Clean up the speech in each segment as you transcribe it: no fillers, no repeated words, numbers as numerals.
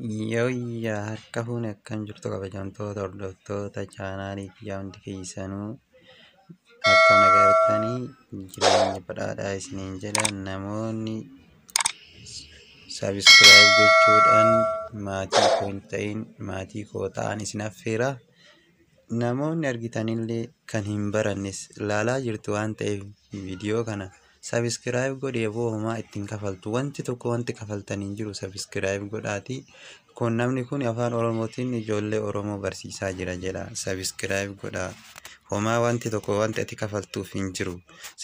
Yooyyaa harka fuune akkam jirtu kabajamtoota hordoftoota chaanaalii kiyyaa hundi keessanuu akkam nagartanii jireenya badhaadhaa isiniin jedha. Namoonni sabiskiraayib gochuudhaan maatii koo hin ta'in maatii koo ta'an isin affeera. Namoonni argitanillee kan hin barannes ilaalaa jirtu waan ta'eef viidiyoo kana sabiskiraayib godhee boohumaa ittiin kafaltu wanti tokko wanti kafaltanii hin jiru sabiskiraayib godhaati. Kun namni kun afaan Oromootiin ijoollee Oromoo barsiisaa jira jedha. Sabiskiraayib godhaa. Homaa wanti tokko wanti ati kafaltuuf hin jiru.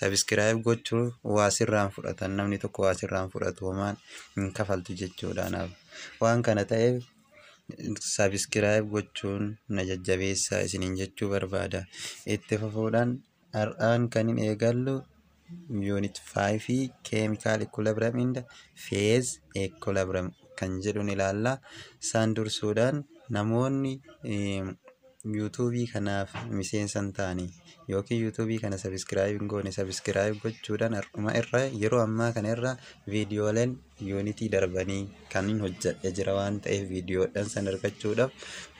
Sabiskiraayib gochuun waa sirraan fudhatan namni tokko waa sirraan fudhatu homaan hin kafaltu jechuudha. Waan kana ta'eef sabiskiraayib gochuun na jajjabeessaa isiniin jechuu barbaada. Itti fufuudhaan har'aan kan hin eegallu Unit 5 Chemical Equilibrium in the Phase Equilibrium kan jedhuun ilaalla. Isaan dursuudhaan namoonni yuutuubii kanaaf miseensa hin taane yookiin yuutuubii kana sabiskiraayib hin goone sabiskiraayib gochuudhaan yeroo ammaa kana irra viidiyooleen yuunitii darbanii kan hin hojjedhe jira waan ta'eef viidiyoodhaan san argachuudhaaf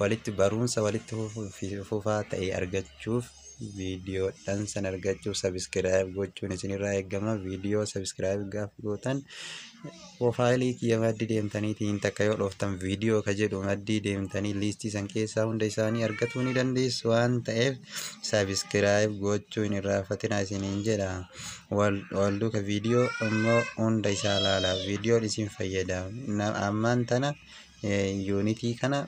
walitti barumsa walitti fufaa ta'e argachuuf viidiyoodhaan san argachuuf sabiskiraayib gochuun isinirraa eegama. Viidiyoo sabiskiraayib gaafa gootan profaayilii kiyya maddii deemtaniitiin takka yoo dhooftan viidiyoo ka jedhu maddii deemtanii liistii san keessaa hunda isaanii argatuu ni dandeessu waan ta'eef sabiskiraayib gochuun irraa fatina isiniin jedha. Walduuka viidiyoo immoo hunda isaa laala. Viidiyoon isin fayyada. Ammaan tana yuunitii kana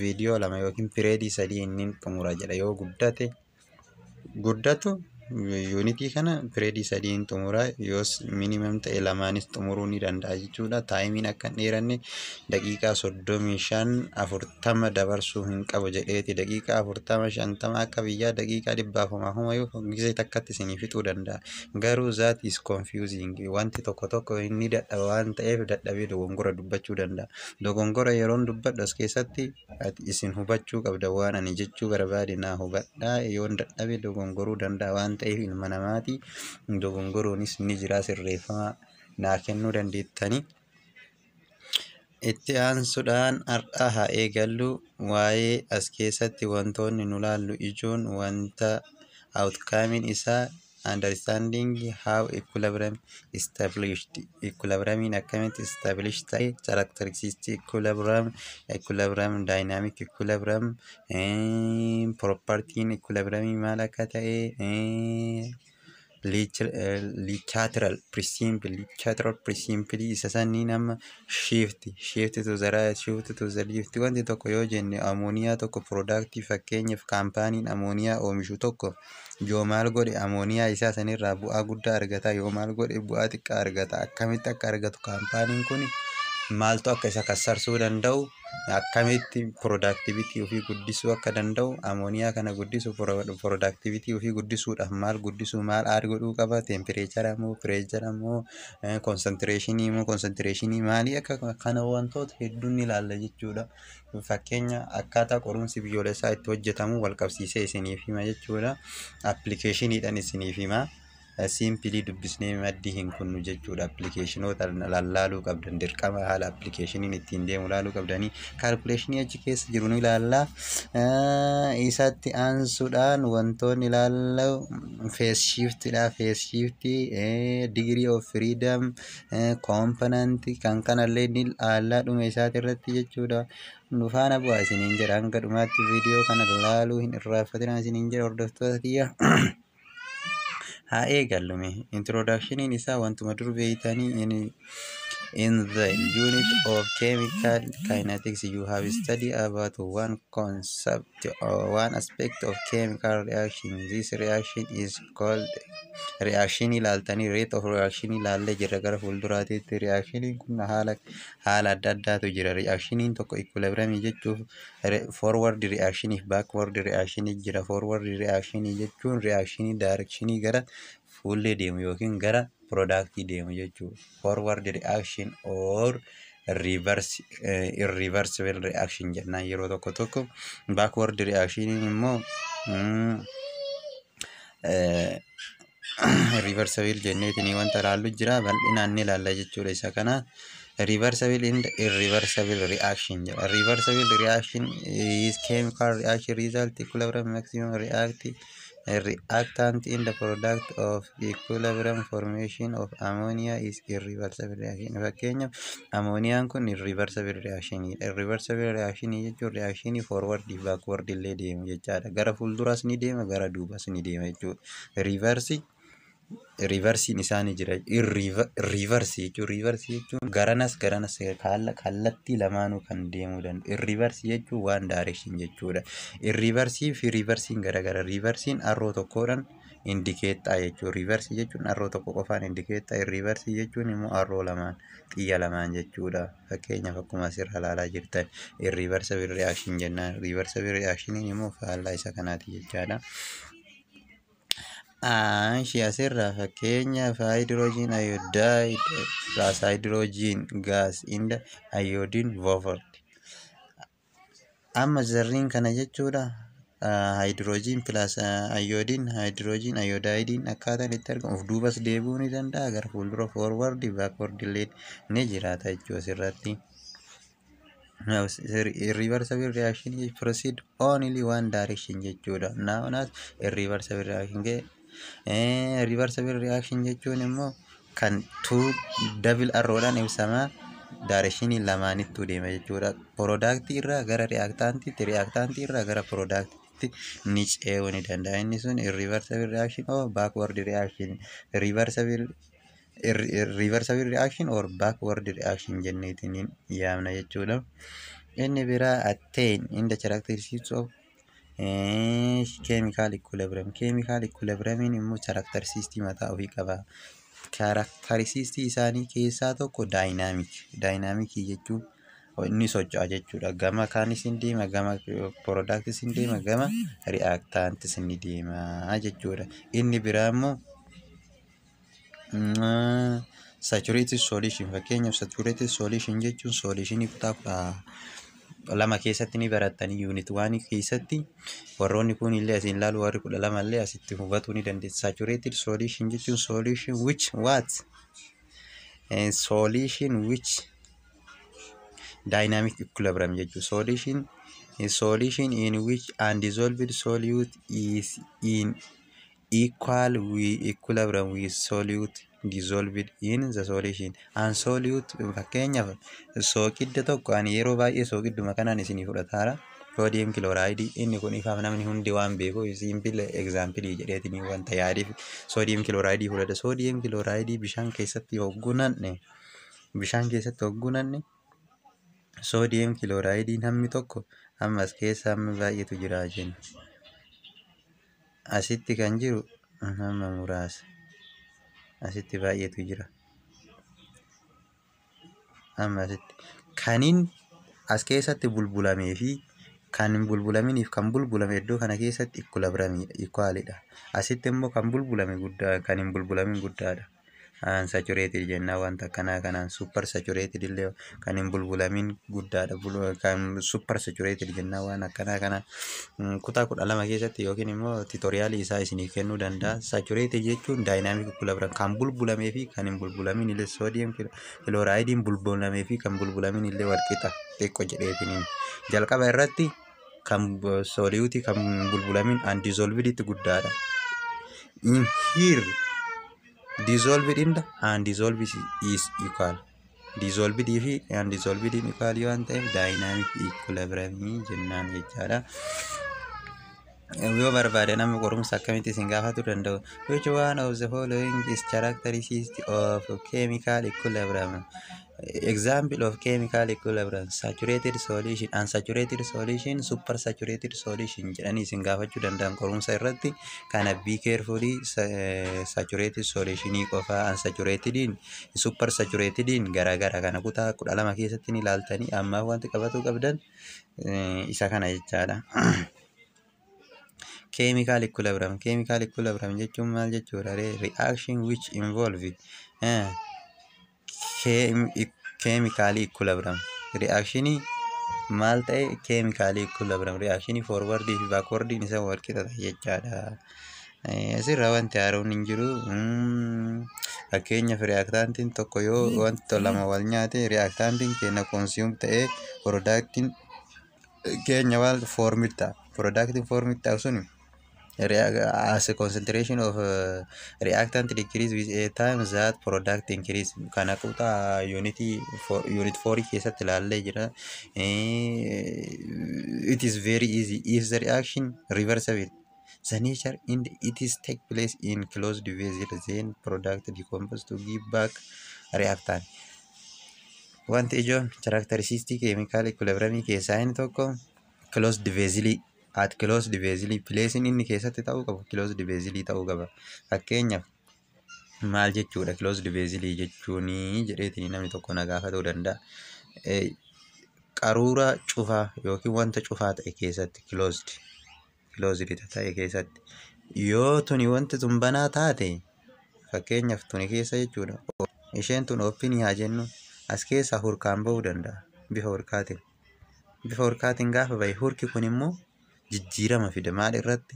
viidiyoo 2 yookiin pireedii 3 inni xumura jedha. Yoo guddatu yuunitii kana pireedii 3 xumura yoos minimum ta'e 2 xumuruu ni danda'a jechuudha. Taayimiin akka hin dheeranne daqiiqaa 35-40 dabarsuu hin qabu jedheeti. Daqiiqaa 40-50 akka biyyaa daqiiqaa 100 gisee takkatti isinii fixuu danda'a. Garuu that is confusing. Wanti tokko inni dadhaba waan ta'eef dadhabee dogongora dubbachuu danda'a. Dogongora yeroon dubbadhu as keessatti isin hubachuu qabda waan ani jechuu barbaade naa hubadhaa. Yoon dadhabe dogongoruu danda'a waan ta'eef ilma namaati. Dogongoroonis ni jira sirreeffama naa kennuu dandeettanii. Itti aansuudhaan har'a haa eegallu waa'ee as keessatti wantoonni nu laallu ijoon wanta outcoming isaa understanding how equilibrium established. Equilibrium akkamitti established ta'e characteristics equilibrium dynamic equilibrium property equilibrium maal akka ta'e lateral presimple isa sanni nama shift to the right shift to the left. Wanti tokko yoo jenne amooniyaa tokko product fakkeenyaaf kaampaaniin amooniyaa oomishu tokko yoo maal godhe amooniyaa isaa sanirraa bu'aa guddaa argata. Yoo maal godhe bu'aa xiqqaa argata. Akkamitti akka argatu kaampaaniin kun maaltu akka isa kassarsuu danda'u akkamitti productivity ofii guddisuu akka danda'u amooniyaa kana guddisu productivity ofii guddisuudhaaf maal guddisuu maal aad godhuu qaba. Temperature moo pressure moo concentration maalii akka kana wantoota hedduun ilaalla jechuudha. Fakkeenya akkaataa qorumsi biyyoolessaa itti hojjetamu wal qabsiisee isiniif hima jechuudha. Appilikeeshiniidhaan isiniif hima. Simply dubbisnee maddii hin kunnu jechuudha. Appilikeeshinoota laaluu qabdan dirqama haala appilikeeshiniin ittiin deemu laaluu qabdanii kaalkuleeshinii achi keessa jiru ni ilaalla. Isatti aansuudhaan wantoonni ilaallu phase shiftidha. Phase shift degree of freedom component kan kanallee ni ilaalla dhuma isaati irratti jechuudha. Nu faana bu'aa isiniin jedha. Hanga dhumaatti viidiyoo kana laaluu hin irraanfatinaa isiniin jedha hordoftoota kiyya. Haa eegallume introductioniin isaa wantuma dur beeytanii in the unit of chemical kinetics you have studied about one concept or one aspect of chemical reaction. This reaction is called reaction ilaaltanii rate of reaction ilaalle jirra gara fuulduraatiitti. Reactioniin kun haala adda addaatu jira. Reactioniin tokko equilibrium jechuuf forward reaction fi backward reaction jira. Forward reaction jechuun reactionii directionii gara fuullee deemu yookiin gara productii deemu jechuudha. Forward reaction or irreversible reaction jennaan yeroo tokko. Backward reaction immoo reversible jenneetiin wanta laallu jira bal'inaan ni ilaalla jechuudha. Isa kana reversible and irreversible reaction. A reversible reaction is chemical reaction result equilibrium maximum reactant in the product of equilibrium formation of ammonia is irreversible reaction. Fakkeenyaaf ammooniyaan kun irreversible reaction. Irreversible reaction jechuun reaction forward backward illee deemu jechaadha. Gara fuulduras ni deema, gara duubas ni deema jechuudha. Riivarsiin isaanii jira. Riivarsii jechuun garanas kallattii lamaanuu kan deemuu danda'u. Irriivarsii jechuun waan daarekshin jechuudha. Irriivarsii fi riivarsiin garagara. Riivarsiin arroo tokkodhaan indikeettaa jechuudha. Riivarsii jechuun arroo tokko qofaan indikeettaa. Irriivarsii jechuun immoo arroo lamaan, xiyya lamaan jechuudha. Fakkeenyaaf akkuma asirra ilaalaa jirtan irriivarsable reaction jennaan. Riivarsable reactioniin immoo faallaa isa kanaati jechaadha. Ishee asirraa fakkeenyaaf hydrogen iodide plus hydrogen gas in the iodine vapor. Amma zarriin kana jechuudha. Hydrogen plus iodine, hydrogen iodide akkaataan itti argamu of duubas deebi'uu ni danda'a. Gara fuuldura forward backward illee ni jiraata jechuudha asirratti. Irreversible reaction proceed only one direction jechuudha. Now irreversible reaction reversible reaction jechuun immoo kan double arrowdhaan ibsamaa directionii lamaanittuu deema jechuudha. Productii irraa gara reactantiitti, reactantii irraa gara productiitti ni ce'uu ni danda'a. Inni sun irreversible reaction or backward reaction. Reversible reaction or backward reaction jenneetiin yaamna jechuudha. Inni biraa attain in the characteristics of chemical equilibrium. Chemical equilibrium immoo characteristic mataa ofii qaba. Characteristic isaanii keessaa tokko dynamic. Dynamic jechuun inni socho'a jechuudha. Gama kaanis ni deema, gama productis ni deema, gama reactantis ni deema jechuudha. Inni biraa immoo saturated solution. Fakkeenyaaf saturated solution jechuun solutionii kutaa lama keessatti ni barattanii unit 1 keessatti warroonni kun illee asiin ilaalu warri 12 illee asitti hubatuu ni dandeessu. Saturated solution jechuun solution which dynamic equilibrium jechuudha. Solution in which undissolved solute is in equal equilibrium with solute dissolved in the solution. Solute fakkeenyaaf sookidda tokko ani yeroo baay'ee sookidduma kanaan isinii fudhataara. Sodium chloride inni kun ifaaf namni hundi waan beekuuf simple example jedheetiin wanta yaadiif sodium chloride fudhata. Sodium chloride bishaan keessatti hoggunanne sodium chloride hammi tokko ammas keessa hammi baay'eetu jira jenna. Asitti kan jiru hamma muraasa. Asitti baay'eetu jira. Amma asitti kaniin as keessatti bulbulamee fi kan hin bulbulaminiif kan bulbulame iddoo kana keessatti equalidha. Asitti immoo kan bulbulame guddaa, kan hin bulbulamin guddaadha. Unsaturated jennaan wanta akkanaa kanaan super saturated illee kan hin bulbulamin guddaadha. Kan super saturated jennaan waan akkanaa kanaan kutaa 12 keessatti yookiin immoo tutoriaalii isaa isiniif kennuu danda'a. Saturated jechuun dynamic equilibrium kan bulbulamee fi kan hin bulbulamin illee sodium chloride bulbulamee fi kan bulbulamin illee wal qixa xiqqoo jedheetiin jalqaba irratti kan solute kan bulbulamin undissolved itti guddaadha. Here dissolved in the undissolved is equal. Dissolved fi undissolved equal yoo ta'e dynamic equilibrium jennaan jechaadha. Yoo barbaade nama qorumsa akkamitti isin gaafatu danda'u. Which one of the following is characteristic of chemical equilibrium? Example of chemical equilibrium: saturated solution, unsaturated solution, supersaturated solution jedhanii isin gaafachuu danda'an qorumsa irratti. Kana be carefully saturated solutionii qofa, unsaturated supersaturated garagara kana kutaa 12 keessatti ni ilaaltanii amma wanti qabatu qabdan isa kana jechaadha. Chemical equilibrium jechuun maal jechuudha? Reaction which involve chemical equilibrium. Reaction maal ta'e chemical equilibrium. Reaction forward fi backward isa wal qixa jechaadha. Asirra wanti haaroon hin jiru. Fakkeenyaaf reaaktaantiin tokko yoo wanta lama wal nyaate reaaktaantiin keenya konsuum ta'ee piroodaaktiin keenya wal foormii ta'a. Piroodaaktiin foormii ta'u sun as a concentration of reactant decrease with a time that product increase. Kana kutaa unit 4 keessatti ilaallee jira. It is very easy if the reaction reversible. The nature and it is take place in closed vessel, then product decompose to give back reactant. Wanti ijoon characteristic chemical equilibrium keessaa inni tokko closed vessel at closed vessel place inni keessatti ta'uu qabu closed vessel ta'uu qaba. Fakkeenyaaf maal jechuudha closed vessel jechuun jedheetiin namni tokko na gaafatuu danda'a. Qaruuraa cufaa yookiin wanta cufaa ta'e keessatti closed ta'e keessatti yoo tuni wanti tun banaa taate fakkeenyaaf tuni keessa jechuudha. Isheen tun open haa jennu as keessa hurkaan ba'uu danda'a bifa hurkaatiin gaafa bahe hurki kun immoo jijjiirama fida maal irratti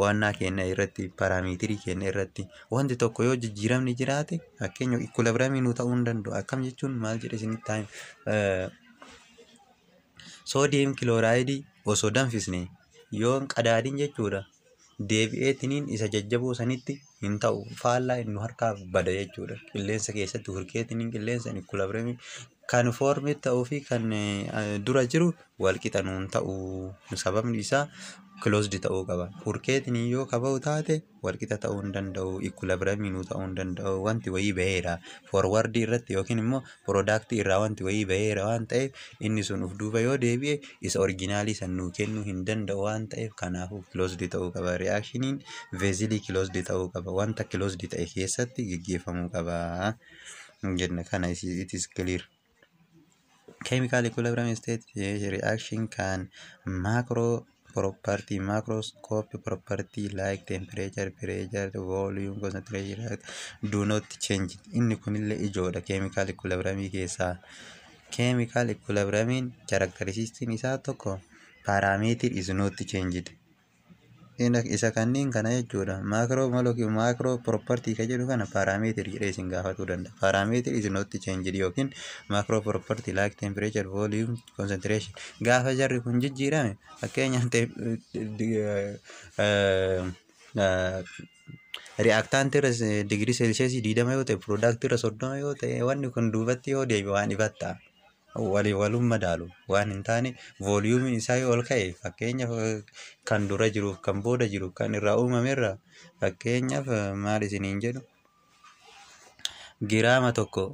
waannaa keenya irratti paraametirii keenya irratti wanti tokko yoo jijjiiramni jiraate fakkeenyaaf equilibrium nu ta'uu hin danda'u. Akkam jechuun maal jedhe isinitti soodiyeem kilooraayidii osoo danfisne yoo qadaadin jechuudha deebi'eetiniin isa jajjaboo sanitti hin ta'u faallaa inni harkaa bada jechuudha. Qilleensa keessatti hurkeetiniin qilleensa equilibrium kan foormii ta'uu fi kan dura jiru wal qixa nuun ta'u sababni isaa closed ta'uu qaba. Hurkeetiniin yoo kaba'u taate wal qixa ta'uu hin danda'u equilibrium nu ta'uu hin danda'u. Wanti wayii baheera forward irratti yookiin immoo product irraa wanti wayii baheera waan ta'eef inni sun uf duuba yoo deebi'e isa originaalii san nuu kennuu hin danda'u waan ta'eef kanaafuu closed ta'uu qaba. Reactioniin vessel closed ta'uu qaba. Wanta closed ta'e keessatti gaggeeffamuu qaba jenna. Kana it is clear. Chemical equilibrium state reaction can macroscopic property like temperature, pressure, volume, concentration do not change. Inni kunillee ijoodha chemical equilibrium keessaa. Chemical equilibrium characteristic isaa tokko parameter is not changed. Isa kanneen kana jechuudha. Macro property ka jedhu kana parameter jedhee isin gaafatuu danda'a. Parameter is not changed yookiin macro property like temperature, volume, concentration gaafa jarri kun jijjiirame fakkeenyaaf reactant irra degree celsius 20 yoo ta'e product irra 30 yoo ta'e wanni kun duubatti yoo deebi waan ifatta walum madaalu waan hin taane volume isaa yoo ol ka'e fakkeenyaaf kan dura jiruuf kan booda jiru kan irraa uumamerra fakkeenyaaf maal isiniin jedhu giraama tokko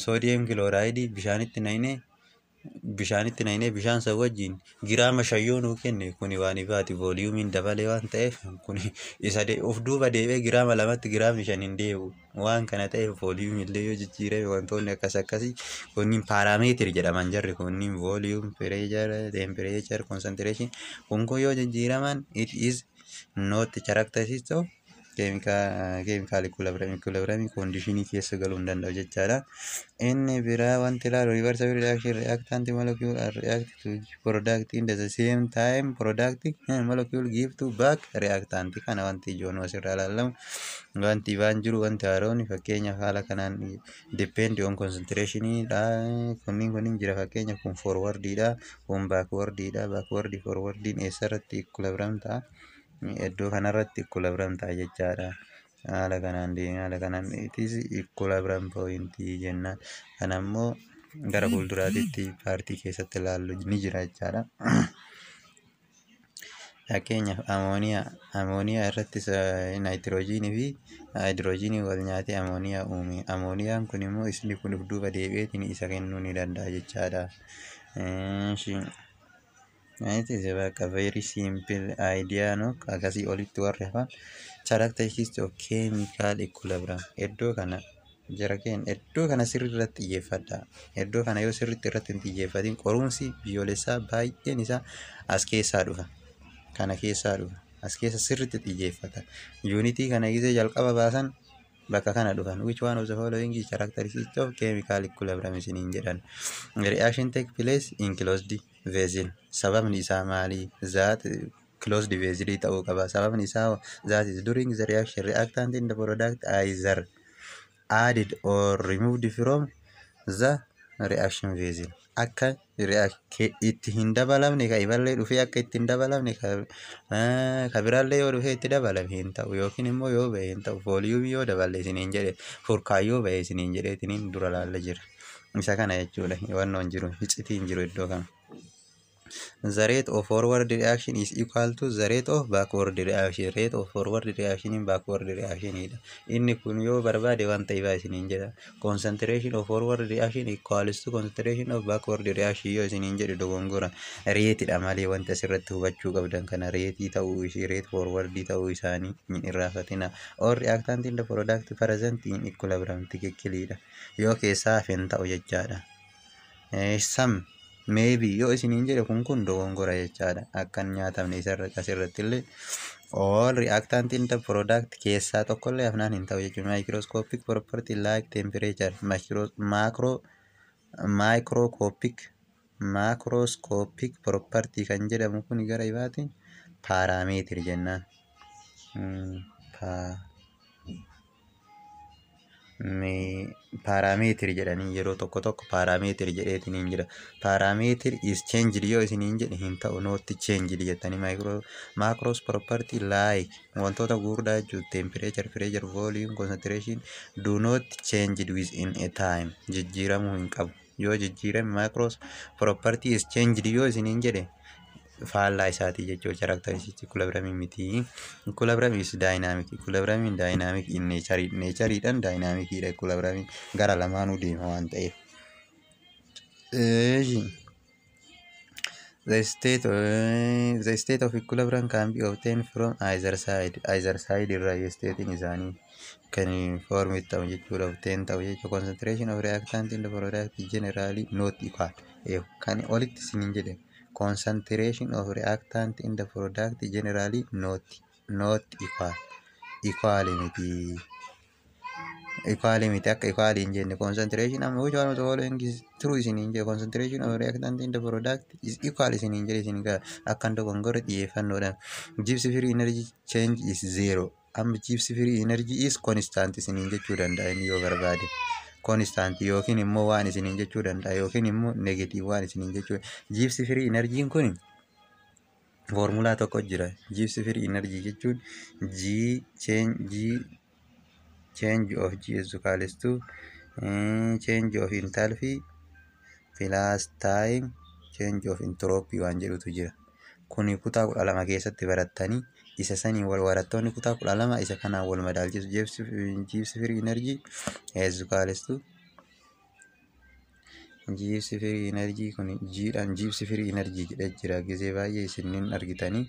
soodiyeem kilooraayidii bishaanitti naynee bishaan san wajjin giraama 5 yoo nuu kenne kuni waan ifaati voluumiin dabalee waan ta'eef kuni isa of duuba deebee giraama 2tti giraamni 5 hin deebi'u waan kana ta'eef voluumii illee yoo jijjiirame wantoonni akkasii kunniin parameter jedhaman jarri kunniin volume, pressure, temperature, concentration kun yoo jijjiiraman it is not characteristic of chemical equilibrium condition keessa galuu hin danda'u jechaadha. Inni biraa wanti ilaalu reversible reaction reactant molecule are react to product in the same time product molecule give to back reactant. Kana wanti ijoon asirraa ilaalamu wanti waan jiru wanti haaroon fakkeenyaaf haala kanaan depend on concentration dha. Kunniin jira fakkeenyaaf kun forward dha kun backward dha backward forward eessarratti equilibrium ta'a. Iddoo kanarratti equilibrium ta'a jechaadha. Haala kanaan it is equilibrium point jennaan. Kana immoo gara fuulduraatti paartii keessatti ilaallu ni jira jechaadha. Fakkeenyaaf amooniyaa irratti naayitiroojiinii fi haayidroojiinii wal nyaatee amooniyaa uume. Amooniyaan kun immoo isni kun duuba deebi'eetiin isa kennuu ni danda'a jechaadha. It is a very simple idea no akkasii olitti warri hafan characteristics of chemical equilibrium. Iddoo kana sirriitti xiyyeeffadha. Iddoo kana yoo sirriitti irratti hin xiyyeeffatin qorumsi biyyoolessaa baay'een isaa as keessaa dhufa. As keessa sirriitti xiyyeeffata. Unitii kana gisee jalqaba baasan bakka kana dhufan. Which one of the following is characteristics of chemical equilibrium isiniin jedhan. Reaction take place in closed vessel. Sababni isaa maali? That closed vessel ta'uu qaba. Sababni isaa that is during the reaction reactant in the product either added or removed from the reaction vessel. Akka itti hin dabalamne ka iballee dhufee akka itti hin dabalamne ka biraallee yoo dhufee itti dabalame hin ta'u yookiin immoo yoo ba'e hin ta'u vooliyuumii yoo daballe isiniin jedhe furkaayyoo ba'e isiniin jedheetiniin dura laalla jira. Isa kana jechuudha hubannoon jiru iccitiin jiru iddoo kana. The rate of forward reaction is equal to the rate of backward reaction. Rate of forward reaction in backward reaction ida. Inni kun yoo barbaade wanta ibaa isiniin jedha. Concentration of forward reaction equals to concentration of backward reaction yoo isiniin jedhe dogongora. Reetidha malee wanta asirratti hubachuu qabdan kana reetii ta'uu ishee reet forwardii ta'uu isaanii hin irraafatina. Or reactant in the product present in equilibrium tikikkiliidha. Yoo keessaa hafen ta'u jechaadha. Some maybe yoo isiniin jedhe kun dogongora jechaadha akkan nyaatamne asirratti illee all reactant in the product keessaa tokkollee afnaan hin ta'u jechuudha. Microscopic property like temperature macroscopic property kan jedhamu kun gara ibaatiin parameter jennaan. Parameter jedhanii yeroo tokko parameter jedheetiniin jira. Parameter is changed yoo isiniin jedhe hin ta'u not changed jettanii macros property like wantoota gurguddaa jechuun temperature, pressure, volume, concentration do not change within a time. Jijjiiramuu hin qabu. Yoo jijjiirame macros property is changed yoo isiniin jedhe faallaa isaatii jechuudha. Characteristic equilibrium miti. Equilibrium is dynamic. Equilibrium in dynamic in nature. Natureidhaan dynamic dha. Equilibrium gara lamaanuu deema waan ta'eef. The state of equilibrium can be obtained from either side. Either side irraa state in isaanii kan form ta'u jechuudha. Obtain ta'u jechuudha. Concentration of reactant in the product generally not equal. Kan olitti isiniin jedhe. Concentration of reactant in the product generally not equal. Equality akka equality in jenne concentration amma which one of the following is true isiniin jedhe. Concentration of reactant in the product is equal isiniin jedhe isin akkan dogongora xiyyeeffannoodhaan. Gibbs free energy change is zero. Amma Gibbs free energy is constant isiniin jechuu danda'a inni yoo barbaade. Constant yookiin immoo waan isiniin jechuu danda'a yookiin immoo negative waan isiniin jechuu. Gibbs free energy kun formulaa tokko jira. Gibbs free energy jechuun change of G is equal to change of enthalpy plus time change of entropy waan jedhutu jira. Kuni kutaa 12 keessatti barattanii isa sanii wal warattoonni kutaa 12 isa kanaan wal madaalchisu. Gibbs free energy is equal to Gibbs free energy kun G'dhaan Gibbs free energy jedha jira. Gisee baay'ee isiniin argitanii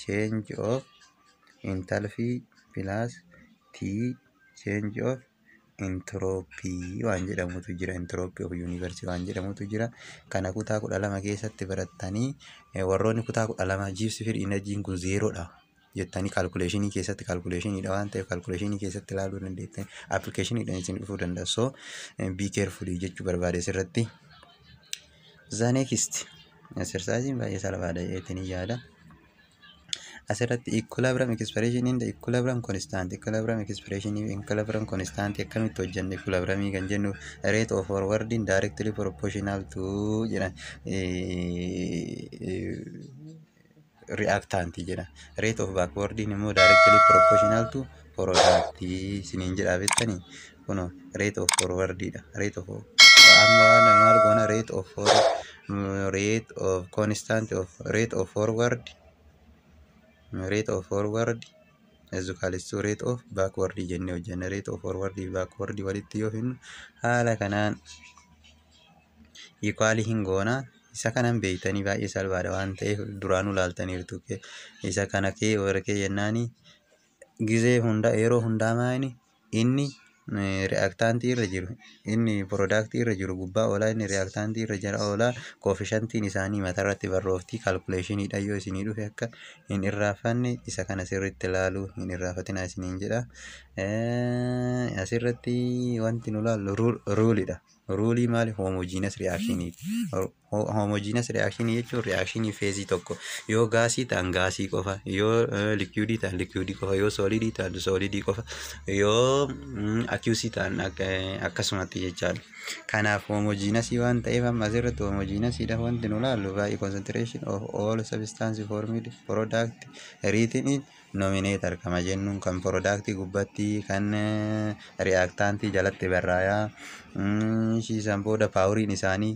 change of enthalpy plus T change of entropy waan jedhamutu jira. Entropy of universe waan jedhamutu jira. Kana kutaa 12 keessatti barattanii warroonni kutaa 12 Gibbs free energy kun 0 dha jettanii calculation keessatti calculation dha waan ta'eef calculation keessatti ilaaluu dandeettan application dhaan isin dhufuu danda'a. So be careful jechuu barbaade sirratti. The next exercise baay'ee salphaadha jettanii yaada. Asirratti equilibrium expression in the equilibrium constant. Equilibrium expression in equilibrium constant akkamitti hojjenne equilibrium kan jennu rate of forwarding directly proportional to jedha reactant jedha. Rate of backwarding immoo directly proportional to product isiniin jedha beektanii. Kuno rate of forwarding dha. Rate of amma maal goona rate of constant of rate of forward as equal to rate of backward jenne hojjenne. Rate of forward backward walitti yoo finnu haala kanaan equal hin goona. Isa kanan beektanii baay'ee salphaadha waan ta'eef duraan ilaaltaniirtu. Isa kana kee warqee jennaani gisee hunda yeroo hundaa maani inni reactant irra jiru inni product irra jiru gubbaa oolaa inni reactant irra jira oolaa coefficientiin isaanii matarratti barrooftii calculation dha. Yoo isinii dhufe akka hin irraafanne isa kana sirriitti ilaaluu hin irraafatina isiniin jedha. Asirratti wanti nu ilaallu rule dha. ruulii maali? Homogeneous reaction. Homogeneous reaction jechuun reaction feezii tokko yoo gaasii ta'an gaasii qofa, yoo liquidii ta'an liquidii qofa, yoo solidii ta'an solidii qofa, yoo aqueous ta'an akkasumatti jechaadha. Kanaaf homogeneous waan ta'eef amma asirratti homogeneous dha wanti nu ilaallu baay'ee concentration of all substance formed product written in nominator kama jennuun kan product gubbatti kan reactant jalatti barraayaa shiisan booda paawuriin isaanii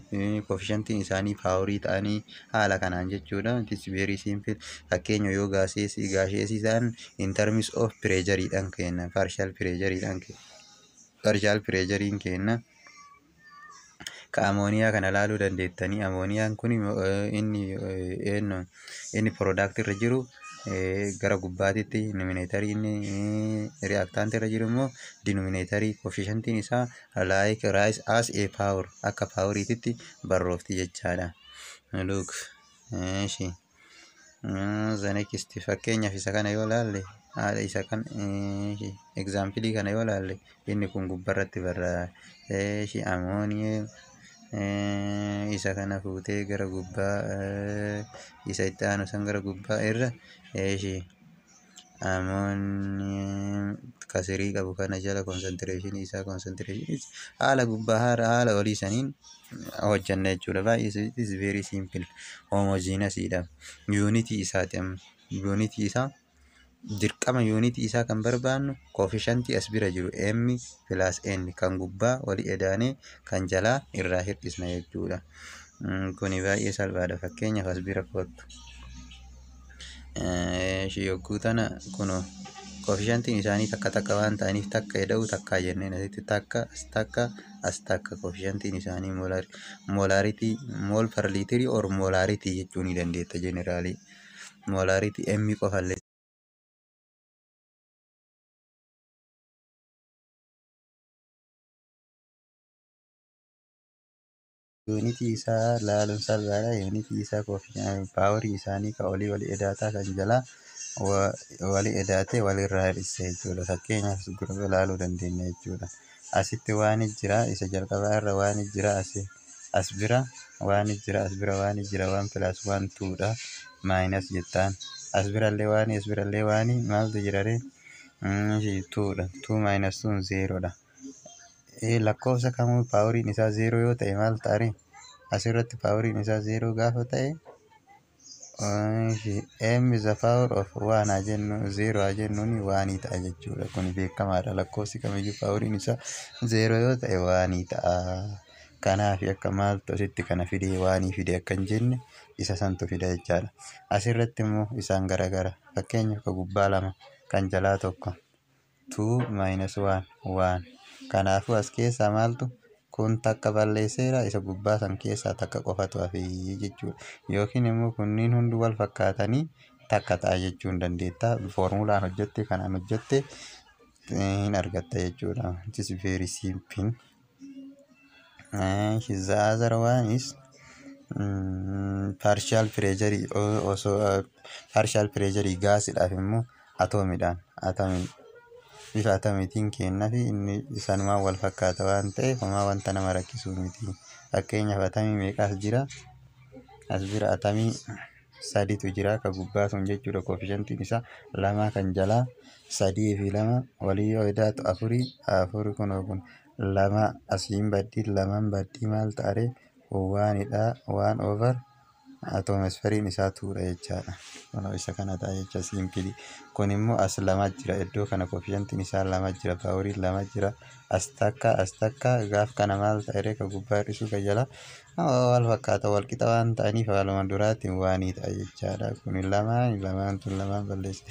coefficientiin isaanii paawurii ta'anii haala kanaan jechuudha. It is very simple. Fakkeenya yoo gaasheesii ta'an in terms of pressure dhaan kenna, partial pressure dhaan kenna. Partial pressure kenna. Ka amooniyaa kana ilaaluu dandeettanii amooniyaan kun inni product irra jiru gara gubbaatitti nominatory inni reactant irra jiru immoo denominatory coefficientiin isaa like rise as a power akka powerititti barroofti jechaadha. Look eeshi the next fakkeenyaaf isa kana yoo ilaalle haala isa kan example kana yoo ilaalle inni kun gubbarratti barraa eeshi amooniyaa isa kana fuutee gara gubbaa isa itti aanu san gara gubbaa irra eeshi amooniyaa kasirii qabu kana jala concentration isaa haala gubbaa haala olii saniin hojjanna jechuudha. Baay'ee is very simple. Homogeneous dha. Unity isaati unity isaa dirqama unity isaa kan barbaannu coefficient as bira jiru m plus n kan gubbaa walii edaanee kan jalaa irraa hir'isna jechuudha. Kuni baay'ee salphaadha. Fakkeenyaaf as bira kottu yogguu tana kuno coefficientiin isaanii takka waan ta'aniif takka eda'u takka jenneen asitti takka as takka coefficientiin isaanii molarity mol per liter or molarity jechuu ni dandeetta generally. Molarity m qofallee unity isaa laaluun salphaadha. Unity isaa paaworii isaanii ka walii edaataa kan jalaa walii edaatee walirraa hir'isa jechuudha. Fakkeenyaaf gurba ilaaluu dandeenya jechuudha. Asitti waan jira isa jalqabaa irra waan jira as bira waan jira as bira waan jira 1 plus 1 2 dha minus jettaan as birallee waan maaltu jira ree 2 dha 2 minus 2 0 dha. Lakkoofsa kamuu paawuriin isaa 0 yoo ta'e maal ta'a ree? Asirratti paawuriin isaa 0 gaafa ta'e m is the power of 1 haa jennu 0 haa jennuun 1 ta'a jechuudha. Kun beekamaadha. Lakkoofsi kamiyyuu paawuriin isaa 0 yoo ta'e 1 ta'a. Kanaaf akka maaltu asitti kana fidee 1 fide akka hin jenne isa santu fida jechaadha. Asirratti immoo isaan garagara. Fakkeenyaaf ka gubbaa 2 kan jalaa tokko 2 minus 1 kanaafuu as keessaa maaltu kun takka balleesseera isa gubbaa san keessaa takka qofatu hafe jechuudha. Yookiin immoo kunniin hundi wal fakkaatanii takka ta'a jechuu hin dandeetta. Formulaan hojjette kanaan hojjette hin argatta jechuudha. It is very simple. The other one is partial pressure also partial pressure gaasidhaaf immoo atoomidhaan bifa atamiitiin kenna fi inni isanumaan wal fakkaata waan ta'eef homaa wanta nama rakkisuu miti. Fakkeenyaaf atamii meeqas jira? As bira atamii 3tu jira ka gubbaa sun jechuudha. Coefficientiin isaa 2 kan jalaa 3 fi 2 walii yoo edaatu 4 kun 2 asiin baddii 2 baddii maal ta'are 1 over atoomisferiin isaa 2dha jechaadha. Kun isa kana ta'a jecha simpili. Kun immoo as 2 jira iddoo kana coefficientiin isaa 2 jira paawuriin 2 jira as takka gaaf kana maal ta'e ka gubbaa hir'isuu ka jala wal fakkaata wal qixa waan ta'aniif waluma duraatiin waan ta'a jechaadha. Kun 2 tun 2 balleesse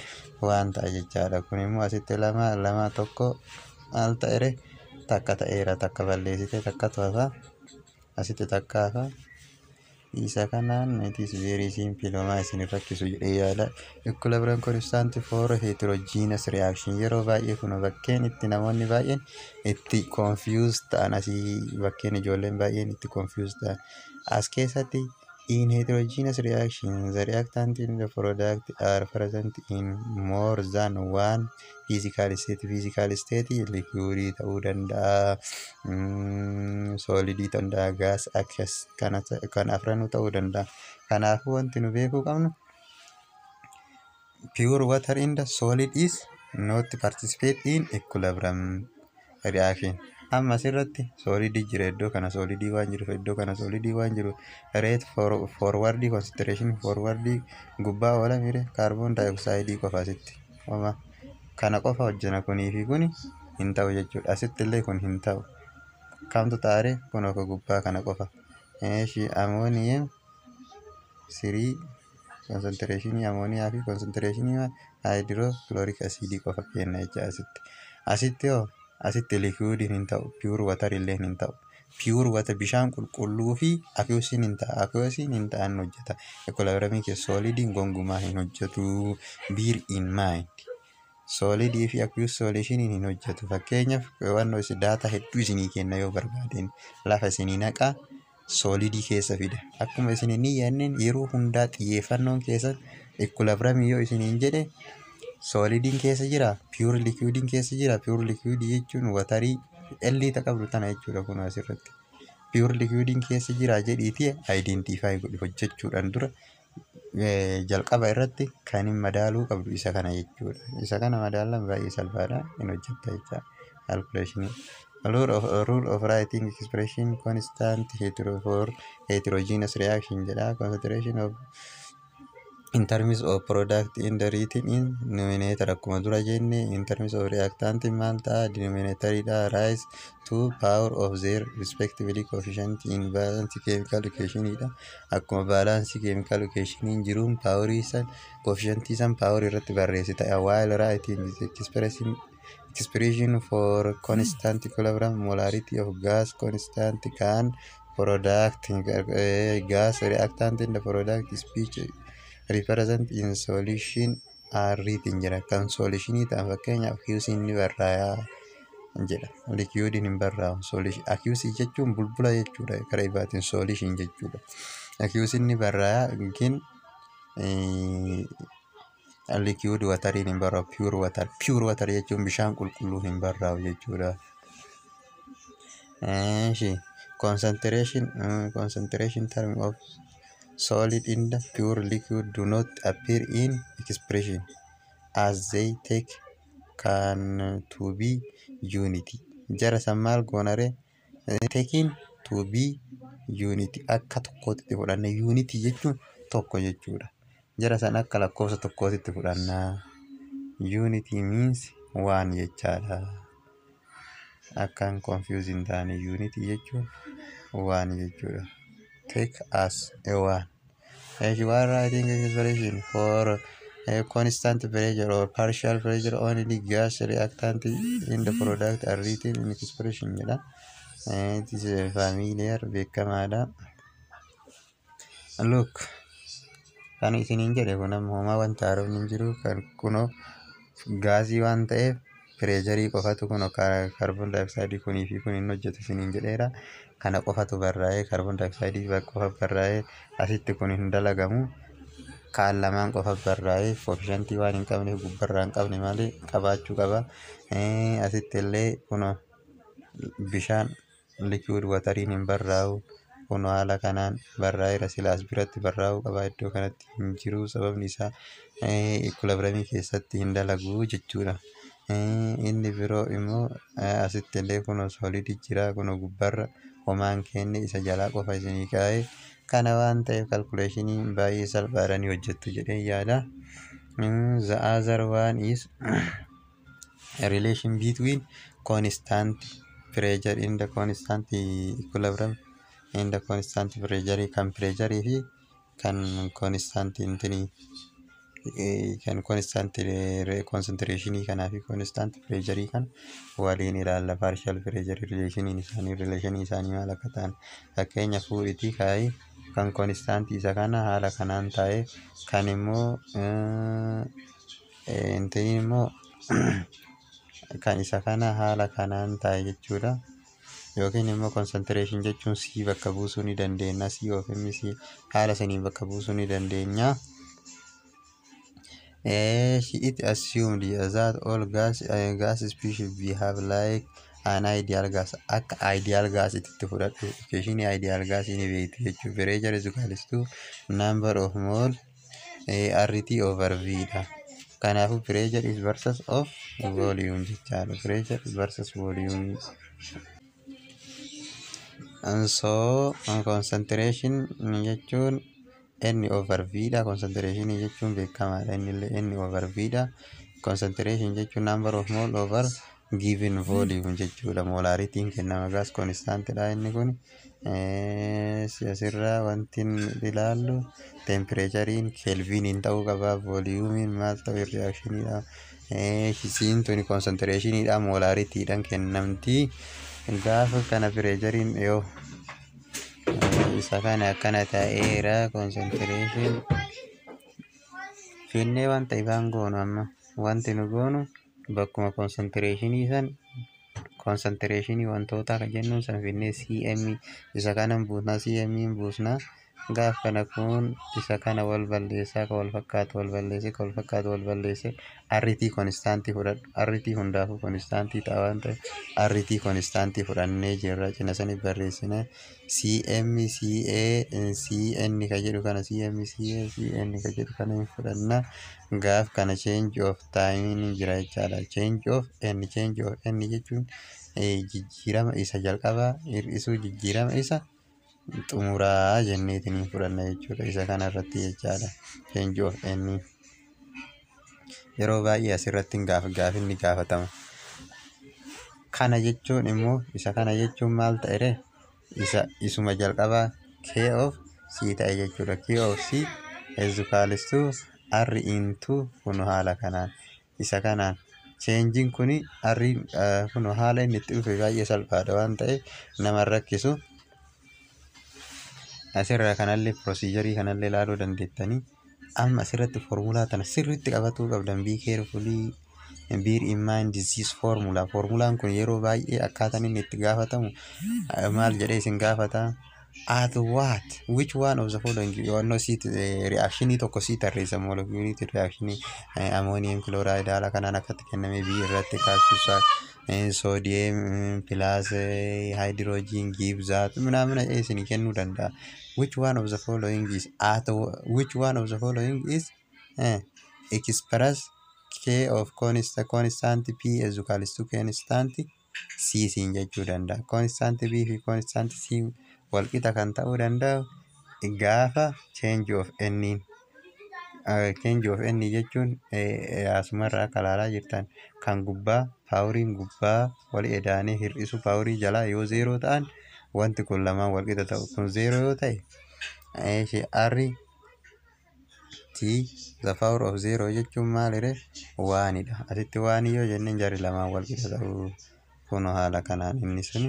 waan ta'a jechaadha. Kun immoo asitti 2 tokko maal ta'e takka ta'eera takka balleessite takkatu hafa asitti takka hafa. Isa kanaan it is very simple. Homaa isin rakkisu jedhee yaada. Equilibrium constant for heterogeneous reaction yeroo baay'ee kun bakkeen itti namoonni baay'een itti confused ta'an asii bakkeen ijoolleen baay'een itti confused ta'an as keessatti In heterogeneous reactions, the reactant in the product are present in more than one physical state. Physical state liquid ta'uu danda'a, solidii ta'uu danda'a, gas akkas kan afranuu ta'uu danda'a. Kanaafuu wanti nu beekuu qabnu pure water in the solid is not participate in equilibrium reaction. Amma asirratti soolidii jira iddoo kana soolidii waan jiruuf iddoo kana soolidii waan jiru rate forwardii concentration forwardii gubbaa oola mire kaarboon daayoksaaydii qofa asitti kana qofa hojjana kunii fi kuni hin ta'u jechuudha. Asitti illee kun hin ta'u. Kamtu taare kun akka gubbaa kana qofa. Ammonium 3 concentration ammoniyaa fi concentration hydrochloric acid qofa kenna jecha asitti asitti liquidiin hin ta'u, pure water illee hin ta'u. Pure water bishaan qulqulluu fi aqueous hin ta'a. Aqueous hin ta'an hojjeta. Equilibrium keessa solidiin gongumaa hin hojjetu. Bear in mind. Solidii fi aqueous solution hin hojjetu. Fakkeenyaaf waan data hedduu isinii kenna yoo barbaadeen lafa isinii naqaa solidii keessa fida. Akkuma isin ni yaadneen yeroo hundaa xiyyeeffannoon keessa equilibrium yoo isiniin jedhe solidiin keessa jira, pure liquidiin keessa jira. Pure liquid jechuun watarii elliita qabdu tana jechuudha kun asirratti. Pure liquidiin keessa jira jedhiiti identify godhi hojjechuudhaan dura jalqaba irratti kan hin madaaluu qabdu isa kana jechuudha. Isa kana madaalan baay'ee salphaadha hin hojjetta jecha calculation. Rule of writing expression constant for heterogeneous reaction jedha. Concentration of in terms of product in the written in numerator akkuma dura jenne in terms of reactant maal ta'a denominator rise to power of their respectively coefficient in balance chemical equation akkuma balance chemical equation jiruun power isan coefficient isan power irratti barreessita. While writing is expression for constant equilibrium molarity of gas constant can product gas reactant in the product speech represent in solution are written jira. Kan solution ta'an fakkeenyaaf aqueous ni barraa'aa jedha. Liquid hin barraa'u. Solution aqueous jechuun bulbula jechuudha. Karaa ibaatiin solution jechuudha. Aqueous ni barraa'aa yookiin liquid water hin barraa'u. Pure water jechuun bishaan qulqulluu hin barraa'u jechuudha. Concentration term of solid in the pure liquid do not appear in expression as they take can to be unity. Jara sammal gonare taking to be unity akka tokkotti fudhanna. Unity jechuun tokko jechuudha. Jara san akka lakkoofsa tokkotti fudhanna. Unity means one jechaadha. Akkan confusing taane unity jechuun one jechuudha. Take as a one. If you are writing expression for a constant pressure or partial pressure, only gas reactant in the product are written in expression. It is familiar beekamaadha. Look, kan isiniin jedhe kun ammoo wanta haroon hin jiru kan kunoo gaasii waan ta'eef pireejarii qofatu kun kaarboon daayoksaaydii kunii fi kun hin hojjetu isiniin jedheera. Kana qofatu barraa'ee kaarboon daayoksaaydii qofa barraa'ee asitti kun hin dalagamu. Kaan lamaan qofa barraa'ee koofishantii waan hin qabneef gubbarraa hin qabne malee qabaachuu qaba. Asitti illee kun bishaan liquid watariin hin barraa'u. Kun haala kanaan barraa'eera silaas biratti barraa'uu qaba. Iddoo kanatti hin jiru sababni isaa equilibrium keessatti hin dalagu jechuudha. Inni biroo immoo asitti illee kun solid jira kun gubbarra homaan kenne isa jalaa qofa isinii kaa'ee kana waan ta'eef calculation baay'ee salphaadhaan hojjettu jedhee yaada. The other one is a relation between constant pressure in the constant equilibrium in the constant pressure kan pressure fi kan constant intini kan constant concentration kanaa fi constant pressure kan waliin ilaalla. Partial pressure relation isaanii maal akka ta'an fakkeenya fuudhitii kaa'ee kan constant isa kana haala kanaan ta'e kan immoo intini immoo kan isa kana haala kanaan ta'e jechuudha. yookiin immoo concentration jechuun C bakka buusuu ni dandeenya. C of M C haala saniin bakka buusuu ni dandeenya. It assumed that all gas species behave like an ideal gas. Akka ideal gas itti fudhadhu. Equation ideal gas ni beektu jechuudha. Pressure is equals to number of mole RT over V dha. Kanaafuu pressure is versus of volume jechaadha. Pressure versus volume. And so concentration jechuun N over V dha. Concentration jechuun beekamaadha. N over V dha. Concentration jechuun number of mole over given volume jechuudha. Molaritiin kennama gas constant dha inni kun. Asirraa wanti ilaallu temperaturein kelviniin ta'uu qaba. Volumein maal ta'u reactionidha. Isiin tuni concentrationidha. Molaritiidhaan kennamti. Gaafa kana pressurein yoo isa kana akkana ta'eera concentration finnee wanta ifaan goonu amma wanti nu goonu bakkuma concentrationii san concentration wantoota kan jennuun san finnee cm isa kana buusna cm buusna gaaf kana kun isa kana wal balleessaa ka wal fakkaatu wal balleesse RT constantii fudhadhu RT hundaafu constantii ta'a waan ta'eef RT constantii fudhannee jirra cina sanii barreessina cm ca cn ka jedhu kana cm ca cn ka jedhu kana hin fudhanna gaaf kana change of time ni jira jechaadha change of n jechuun jijjiirama isa jalqabaa hir'isuu jijjiirama isa xumuraa jenneetiin fudhanna jechuudha isa kana irratti jechaadha change of n yeroo baay'ee asirratti gaafinni gaafatama kana jechuun immoo isa kana jechuun maal ta'e isuma jalqabaa k of c ta'e jechuudha k of c is equals to r into kun haala kanaan isa kanaan changing kuni r kun haala inni itti dhufe baay'ee salphaadha waan ta'eef nama rakkisu asirraa kanallee procedure kanallee ilaaluu dandeettanii amma asirratti formulaa tana sirriitti qabatuu qabdan be carefully bear in mind this formulaan kun yeroo baay'ee akkaataan inni itti gaafatamu maal jedhee isin gaafata at which one of the following no seat reaction tokko si tarreessa molecular reaction ammonium chloride haala kanaan akkatti kenname B irratti calcium sodium plus hydrogen gives that ምናምን isin kennuu danda'a which one of the following is express k of constant p is equals to constant c siin jechuu danda'a constant p fi constant c walqixa kan ta'uu danda'u gaafa change of n jechuun asumarraa akka ilaalaa jirtan kan gubbaa paawuriin gubbaa wali edaanee hir'isu paawurii jalaa yoo 0 ta'an wanti kun lamaan walqixa ta'u kun 0 yoo ta'e r t the power of 0 jechuun maalire waanidha asitti waan yoo jenneen jarri lamaan walqixa ta'u kun haala kanaan inni sun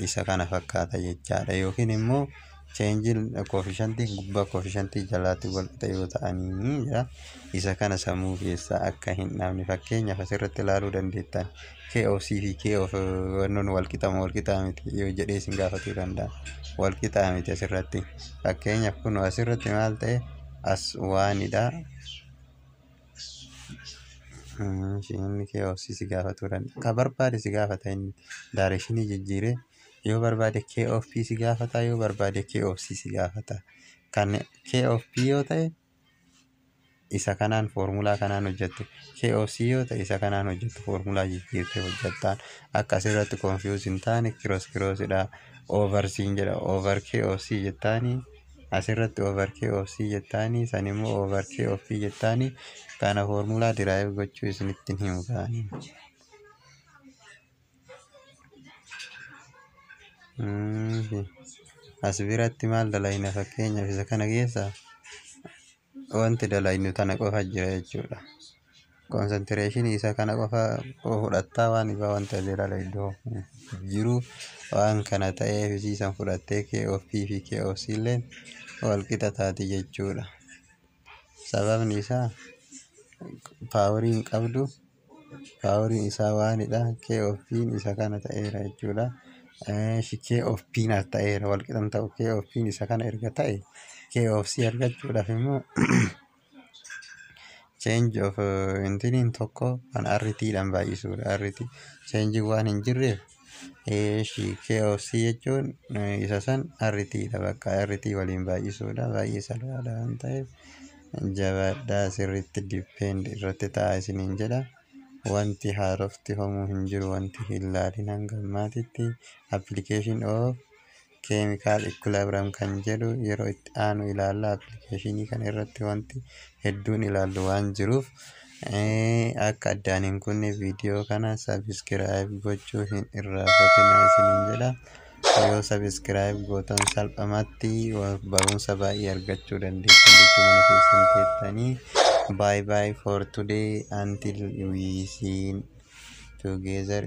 isa kana fakkaata jechaadha yookiin immoo change coefficient gubbaa coefficient jalaatti walqixa yoo ta'anii jira isa kana sammuu keessaa akka hin dhabne fakkeenyaaf asirratti ilaaluu dandeettan k of c fi k of wannoon walqixa miti yoo jedhee isin gaafatuu danda'a walqixa miti asirratti fakkeenyaaf kun asirratti maal ta'e as waanidha inni k of c si gaafatuu danda'a ka barbaade si gaafata inni directionii jijjiiree yoo barbaade k of p si gaafata yoo barbaade k of c si gaafata kan k of p yoo ta'e isa kanaan formulaa kanaan hojjette k of c yoo ta'e isa kanaan hojjette formulaa jijjiirtee hojjettaan akka asirratti confuse hin taane kiroosidha over c jedha over k of c jettaanii asirratti over k of c jettaanii san immoo over k of p jettaanii kana formulaa derive gochuu isinitti himu ta'anii as biratti maal dalayna fakkeenyaaf isa kana keessa wanti dalaynu tana qofa jira jechuudha concentration isa kana qofa fudhattaa waan ibaa wanta jira iddoo jiru waan kana ta'eef isiisan fudhattee k of p fi k of c illeen walqixa taati jechuudha sababni isaa paawuriin qabdu paawuriin isaa waanidha k of p isa kana ta'eera jechuudha K of P naaf ta'eera. Walqixan ta'u K of P isa kana erga ta'e K of C argachuudhaaf immoo change of intiniin tokko kan RT'dhaan baay'isuudha. RT change waan hin jirreef K of C jechuun isa san RT'dha. Bakka RT waliin baay'isuudha. Baay'ee salphaadha waan ta'eef jabaadhaa sirriitti depend irratti ta'a isiniin jedha. Wanti haarofti homuu hin jiru, wanti hin laalin hanga ammaatitti application of chemical equilibrium kan jedhu yeroo itti aanu ilaalla. Applicationii kana irratti wanti hedduun ilaallu waan jiruuf akka addaan hin kunne viidiyoo kana subscribe gochuu hin irraanfatinaa isiniin jedha. Yoo subscribe gootan salphumatti barumsa baay'ee argachuu dandeessu jechuu mana keessan teessanii. Bye bye for today until we see together